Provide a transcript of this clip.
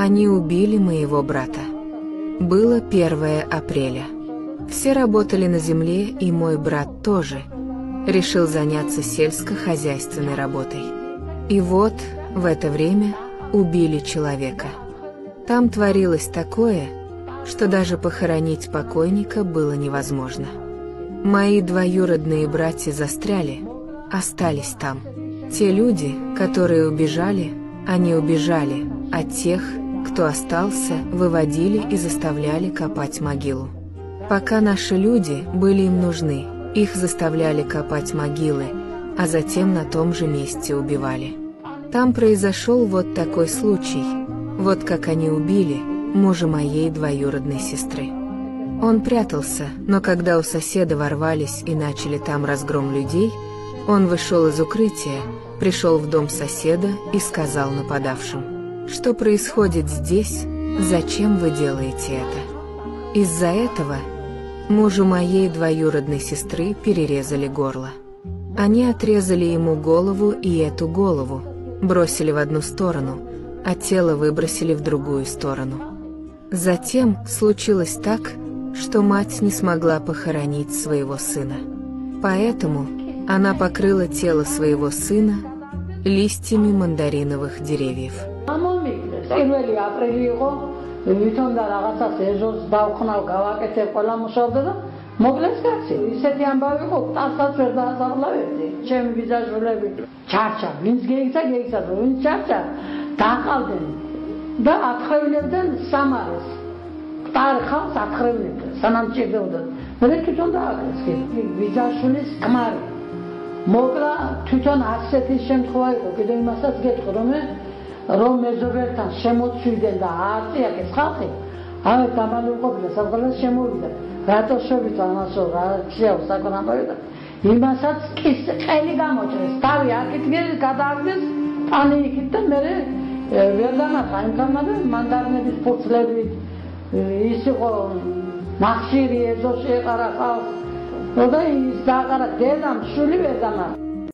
Они убили моего брата. Было 1 апреля. Все работали на земле, и мой брат тоже. Решил заняться сельскохозяйственной работой. И вот, в это время убили человека. Там творилось такое, что даже похоронить покойника было невозможно. Мои двоюродные братья застряли, остались там. Те люди, которые убежали, они убежали, а тех, кто остался, выводили и заставляли копать могилу. Пока наши люди были им нужны, их заставляли копать могилы, а затем на том же месте убивали. Там произошел вот такой случай, вот как они убили мужа моей двоюродной сестры. Он прятался, но когда у соседа ворвались и начали там разгром людей, он вышел из укрытия, пришел в дом соседа и сказал нападавшим: «Что происходит здесь? Зачем вы делаете это?» Из-за этого мужу моей двоюродной сестры перерезали горло. Они отрезали ему голову и эту голову, бросили в одну сторону, а тело выбросили в другую сторону. Затем случилось так, что мать не смогла похоронить своего сына. Поэтому она покрыла тело своего сына листьями мандариновых деревьев. მოკლა თვითონ ასეთი შემთხვევა იყო კიდევ იმასაც გეტყვი რომ მეზობელთან შემოწვიდნენ და ააწიაკეს ხალხი ამე გამალულყოფილა საფრთხეს შემოვიდა რატო შევით ამასო რა შეაქვს საკონამბავი და იმასაც ყელი გამოჭრეს თავი აქეთ გადააგდეს პანი იქით და მე ვერ დამახა იმ გამადა მანდარინების ფურცლებით ის იყო ნახშირი ეზოში ეყარა ხალხს და ის დაყარა დედამ შული ვერ დამახა